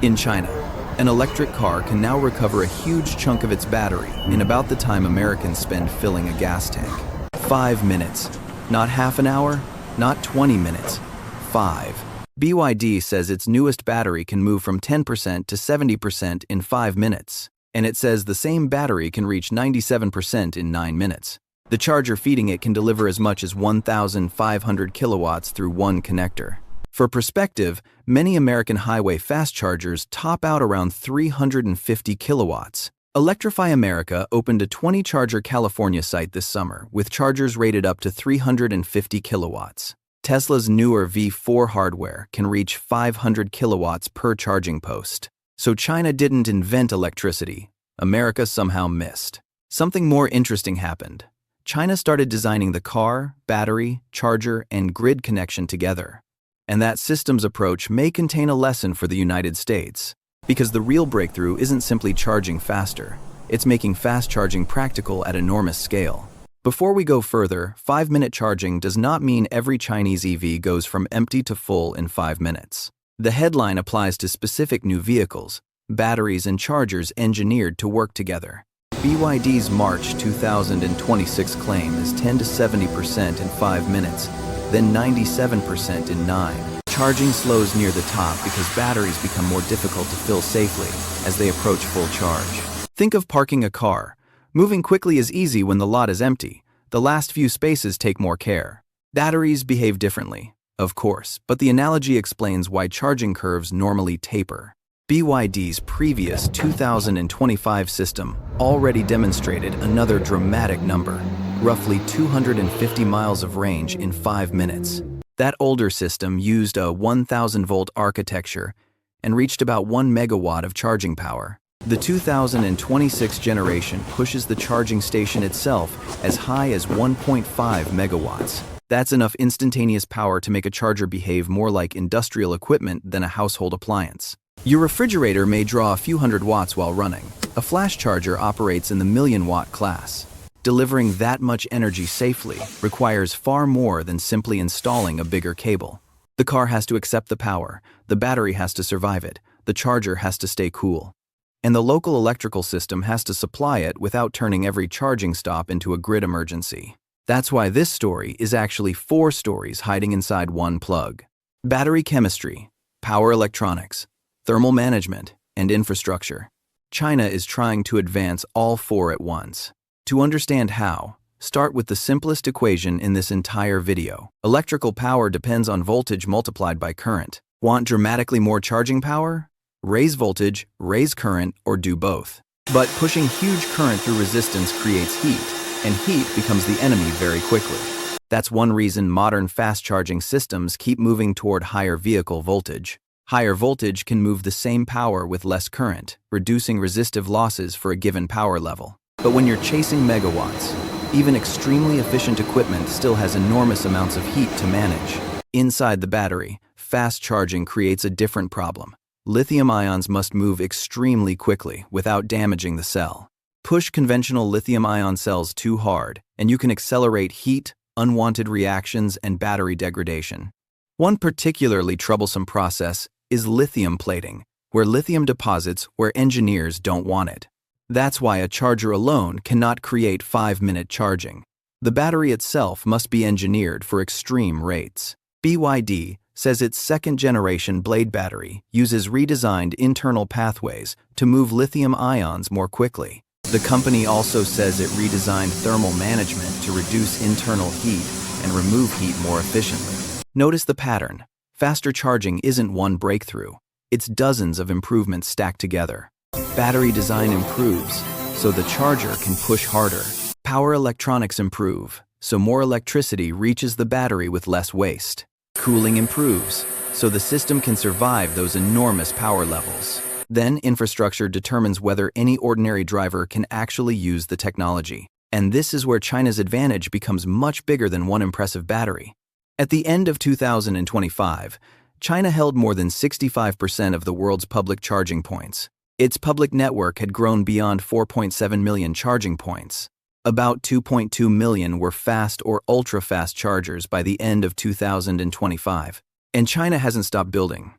In China, an electric car can now recover a huge chunk of its battery in about the time Americans spend filling a gas tank. 5 minutes. Not half an hour, not 20 minutes. 5. BYD says its newest battery can move from 10% to 70% in 5 minutes, and it says the same battery can reach 97% in 9 minutes. The charger feeding it can deliver as much as 1,500 kilowatts through one connector. For perspective, many American highway fast chargers top out around 350 kilowatts. Electrify America opened a 20-charger California site this summer with chargers rated up to 350 kilowatts. Tesla's newer V4 hardware can reach 500 kilowatts per charging post. So China didn't invent electricity. America somehow missed. Something more interesting happened. China started designing the car, battery, charger, and grid connection together. And that systems approach may contain a lesson for the United States. Because the real breakthrough isn't simply charging faster, it's making fast charging practical at enormous scale. Before we go further, 5-minute charging does not mean every Chinese EV goes from empty to full in 5 minutes. The headline applies to specific new vehicles, batteries and chargers engineered to work together. BYD's March 2026 claim is 10 to 70% in 5 minutes, then 97% in 9. Charging slows near the top because batteries become more difficult to fill safely as they approach full charge. Think of parking a car. Moving quickly is easy when the lot is empty. The last few spaces take more care. Batteries behave differently, of course, but the analogy explains why charging curves normally taper. BYD's previous 2025 system already demonstrated another dramatic number, roughly 250 miles of range in 5 minutes. That older system used a 1,000-volt architecture and reached about 1 megawatt of charging power. The 2026 generation pushes the charging station itself as high as 1.5 megawatts. That's enough instantaneous power to make a charger behave more like industrial equipment than a household appliance. Your refrigerator may draw a few hundred watts while running. A flash charger operates in the million-watt class. Delivering that much energy safely requires far more than simply installing a bigger cable. The car has to accept the power, the battery has to survive it, the charger has to stay cool. And the local electrical system has to supply it without turning every charging stop into a grid emergency. That's why this story is actually 4 stories hiding inside one plug. Battery chemistry, power electronics, thermal management, and infrastructure. China is trying to advance all 4 at once. To understand how, start with the simplest equation in this entire video. Electrical power depends on voltage multiplied by current. Want dramatically more charging power? Raise voltage, raise current, or do both. But pushing huge current through resistance creates heat, and heat becomes the enemy very quickly. That's one reason modern fast charging systems keep moving toward higher vehicle voltage. Higher voltage can move the same power with less current, reducing resistive losses for a given power level. But when you're chasing megawatts, even extremely efficient equipment still has enormous amounts of heat to manage. Inside the battery, fast charging creates a different problem. Lithium ions must move extremely quickly without damaging the cell. Push conventional lithium-ion cells too hard, and you can accelerate heat, unwanted reactions, and battery degradation. One particularly troublesome process is lithium plating, where lithium deposits where engineers don't want it. That's why a charger alone cannot create 5-minute charging. The battery itself must be engineered for extreme rates. BYD says its second-generation blade battery uses redesigned internal pathways to move lithium ions more quickly. The company also says it redesigned thermal management to reduce internal heat and remove heat more efficiently. Notice the pattern. Faster charging isn't one breakthrough. It's dozens of improvements stacked together. Battery design improves, so the charger can push harder. Power electronics improve, so more electricity reaches the battery with less waste. Cooling improves, so the system can survive those enormous power levels. Then infrastructure determines whether any ordinary driver can actually use the technology. And this is where China's advantage becomes much bigger than one impressive battery. At the end of 2025, China held more than 65% of the world's public charging points. Its public network had grown beyond 4.7 million charging points. About 2.2 million were fast or ultra-fast chargers by the end of 2025. And China hasn't stopped building.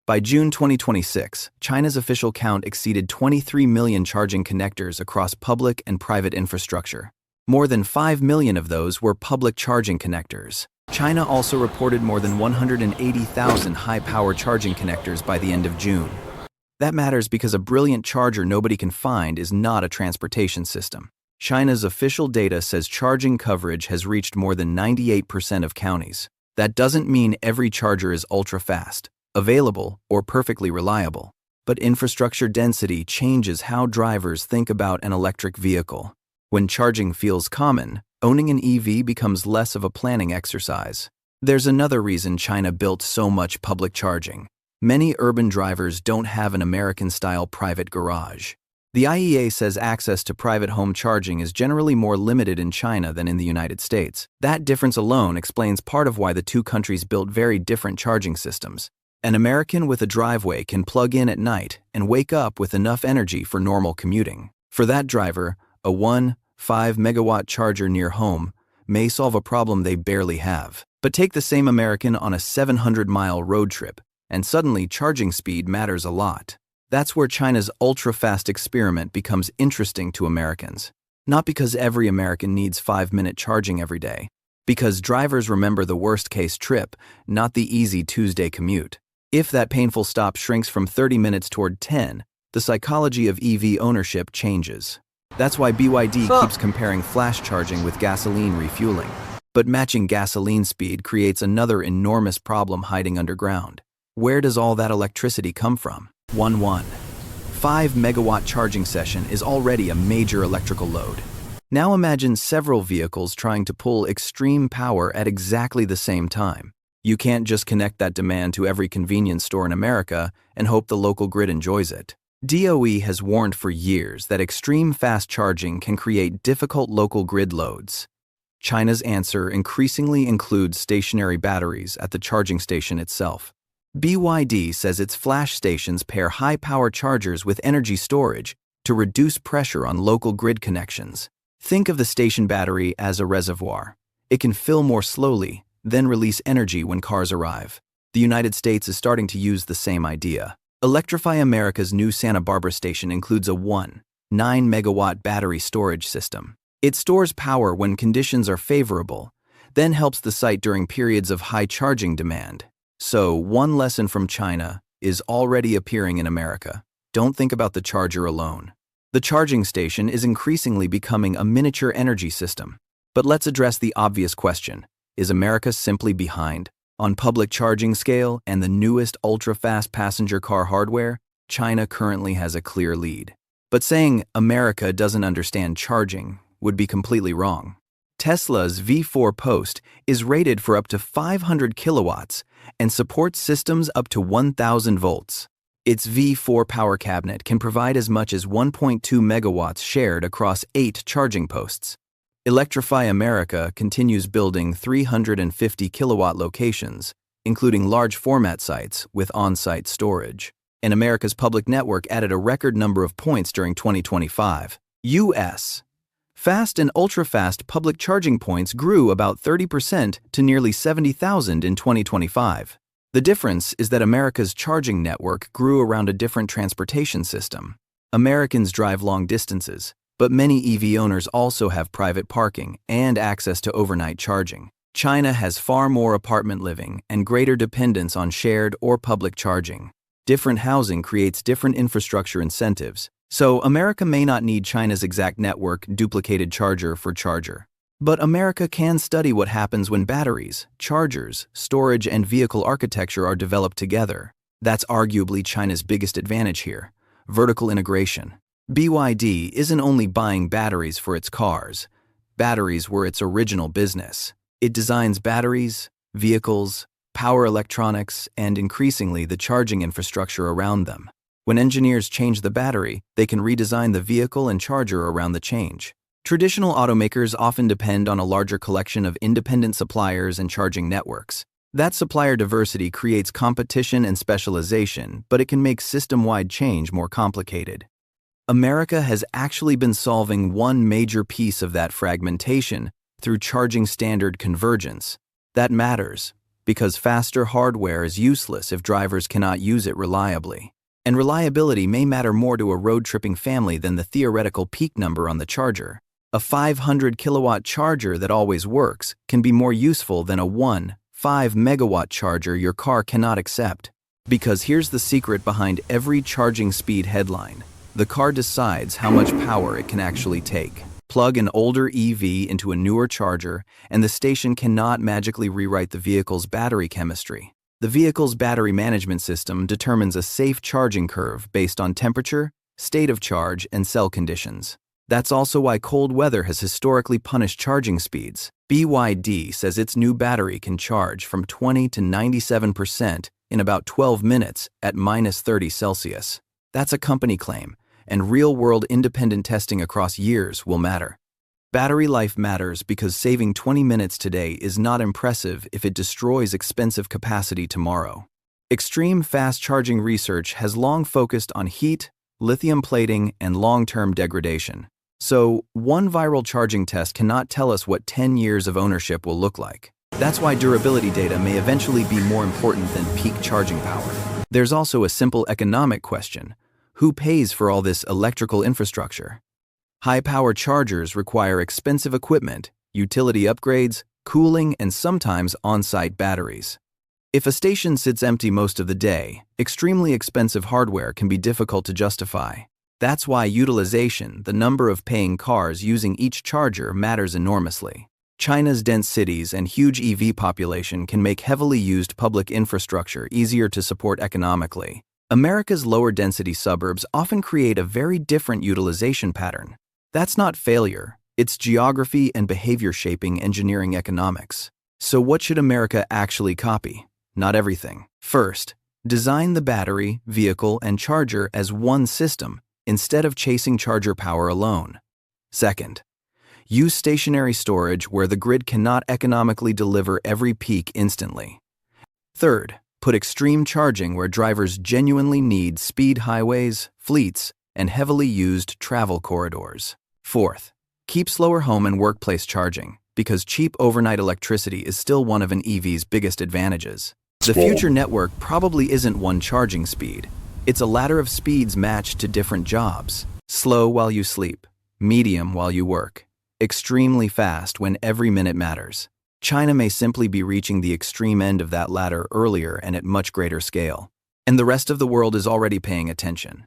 By June 2026, China's official count exceeded 23 million charging connectors across public and private infrastructure. More than 5 million of those were public charging connectors. China also reported more than 180,000 high-power charging connectors by the end of June. That matters because a brilliant charger nobody can find is not a transportation system. China's official data says charging coverage has reached more than 98% of counties. That doesn't mean every charger is ultra-fast, available, or perfectly reliable. But infrastructure density changes how drivers think about an electric vehicle. When charging feels common, owning an EV becomes less of a planning exercise. There's another reason China built so much public charging. Many urban drivers don't have an American-style private garage. The IEA says access to private home charging is generally more limited in China than in the United States. That difference alone explains part of why the two countries built very different charging systems. An American with a driveway can plug in at night and wake up with enough energy for normal commuting. For that driver, a 1.5 megawatt charger near home may solve a problem they barely have. But take the same American on a 700-mile road trip, and suddenly charging speed matters a lot. That's where China's ultra-fast experiment becomes interesting to Americans. Not because every American needs 5-minute charging every day, because drivers remember the worst-case trip, not the easy Tuesday commute. If that painful stop shrinks from 30 minutes toward 10, the psychology of EV ownership changes. That's why BYD keeps comparing flash charging with gasoline refueling. But matching gasoline speed creates another enormous problem hiding underground. Where does all that electricity come from? 5 megawatt charging session is already a major electrical load. Now imagine several vehicles trying to pull extreme power at exactly the same time. You can't just connect that demand to every convenience store in America and hope the local grid enjoys it. DOE has warned for years that extreme fast charging can create difficult local grid loads. China's answer increasingly includes stationary batteries at the charging station itself. BYD says its flash stations pair high-power chargers with energy storage to reduce pressure on local grid connections. Think of the station battery as a reservoir. It can fill more slowly, then release energy when cars arrive. The United States is starting to use the same idea. Electrify America's new Santa Barbara station includes a 1.9 megawatt battery storage system. It stores power when conditions are favorable, then helps the site during periods of high charging demand. So, one lesson from China is already appearing in America. Don't think about the charger alone. The charging station is increasingly becoming a miniature energy system. But let's address the obvious question. Is America simply behind? On public charging scale and the newest ultra-fast passenger car hardware, China currently has a clear lead. But saying America doesn't understand charging would be completely wrong. Tesla's V4 Post is rated for up to 500 kilowatts and supports systems up to 1,000 volts. Its V4 power cabinet can provide as much as 1.2 megawatts shared across 8 charging posts. Electrify America continues building 350 kilowatt locations, including large format sites with on-site storage. And America's public network added a record number of points during 2025. U.S. Fast and ultra-fast public charging points grew about 30% to nearly 70,000 in 2025. The difference is that America's charging network grew around a different transportation system. Americans drive long distances, but many EV owners also have private parking and access to overnight charging. China has far more apartment living and greater dependence on shared or public charging. Different housing creates different infrastructure incentives, so America may not need China's exact network duplicated charger for charger. But America can study what happens when batteries, chargers, storage, and vehicle architecture are developed together. That's arguably China's biggest advantage here: vertical integration. BYD isn't only buying batteries for its cars. Batteries were its original business. It designs batteries, vehicles, power electronics, and increasingly the charging infrastructure around them. When engineers change the battery, they can redesign the vehicle and charger around the change. Traditional automakers often depend on a larger collection of independent suppliers and charging networks. That supplier diversity creates competition and specialization, but it can make system-wide change more complicated. America has actually been solving one major piece of that fragmentation through charging standard convergence. That matters because faster hardware is useless if drivers cannot use it reliably. And reliability may matter more to a road-tripping family than the theoretical peak number on the charger. A 500 kilowatt charger that always works can be more useful than a 5 megawatt charger your car cannot accept. Because here's the secret behind every charging speed headline. The car decides how much power it can actually take. Plug an older EV into a newer charger, and the station cannot magically rewrite the vehicle's battery chemistry. The vehicle's battery management system determines a safe charging curve based on temperature, state of charge, and cell conditions. That's also why cold weather has historically punished charging speeds. BYD says its new battery can charge from 20 to 97% in about 12 minutes at -30 Celsius. That's a company claim, and real-world independent testing across years will matter. Battery life matters because saving 20 minutes today is not impressive if it destroys expensive capacity tomorrow. Extreme fast charging research has long focused on heat, lithium plating, and long-term degradation. So, one viral charging test cannot tell us what 10 years of ownership will look like. That's why durability data may eventually be more important than peak charging power. There's also a simple economic question. Who pays for all this electrical infrastructure? High-power chargers require expensive equipment, utility upgrades, cooling, and sometimes on-site batteries. If a station sits empty most of the day, extremely expensive hardware can be difficult to justify. That's why utilization, the number of paying cars using each charger, matters enormously. China's dense cities and huge EV population can make heavily used public infrastructure easier to support economically. America's lower-density suburbs often create a very different utilization pattern. That's not failure, it's geography and behavior shaping engineering economics. So what should America actually copy? Not everything. First, design the battery, vehicle, and charger as one system instead of chasing charger power alone. Second, use stationary storage where the grid cannot economically deliver every peak instantly. Third, put extreme charging where drivers genuinely need speed highways, fleets, and heavily used travel corridors. Fourth, keep slower home and workplace charging, because cheap overnight electricity is still one of an EV's biggest advantages. The future network probably isn't one charging speed. It's a ladder of speeds matched to different jobs. Slow while you sleep, medium while you work, extremely fast when every minute matters. China may simply be reaching the extreme end of that ladder earlier and at much greater scale. And the rest of the world is already paying attention.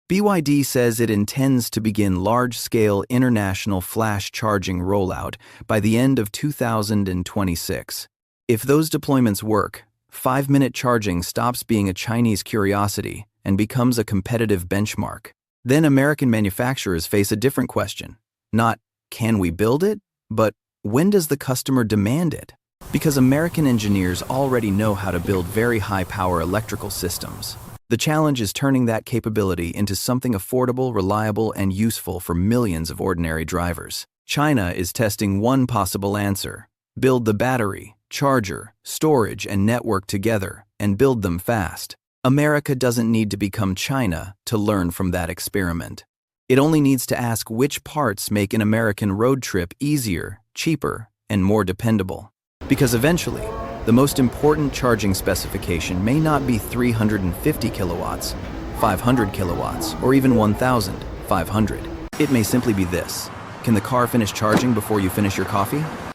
BYD says it intends to begin large-scale international flash charging rollout by the end of 2026. If those deployments work, 5-minute charging stops being a Chinese curiosity and becomes a competitive benchmark. Then American manufacturers face a different question. Not, can we build it? But, when does the customer demand it? Because American engineers already know how to build very high-power electrical systems. The challenge is turning that capability into something affordable, reliable, and useful for millions of ordinary drivers. China is testing one possible answer. Build the battery, charger, storage, and network together, and build them fast. America doesn't need to become China to learn from that experiment. It only needs to ask which parts make an American road trip easier, cheaper, and more dependable. Because eventually, the most important charging specification may not be 350 kilowatts, 500 kilowatts, or even 1,500. It may simply be this. Can the car finish charging before you finish your coffee?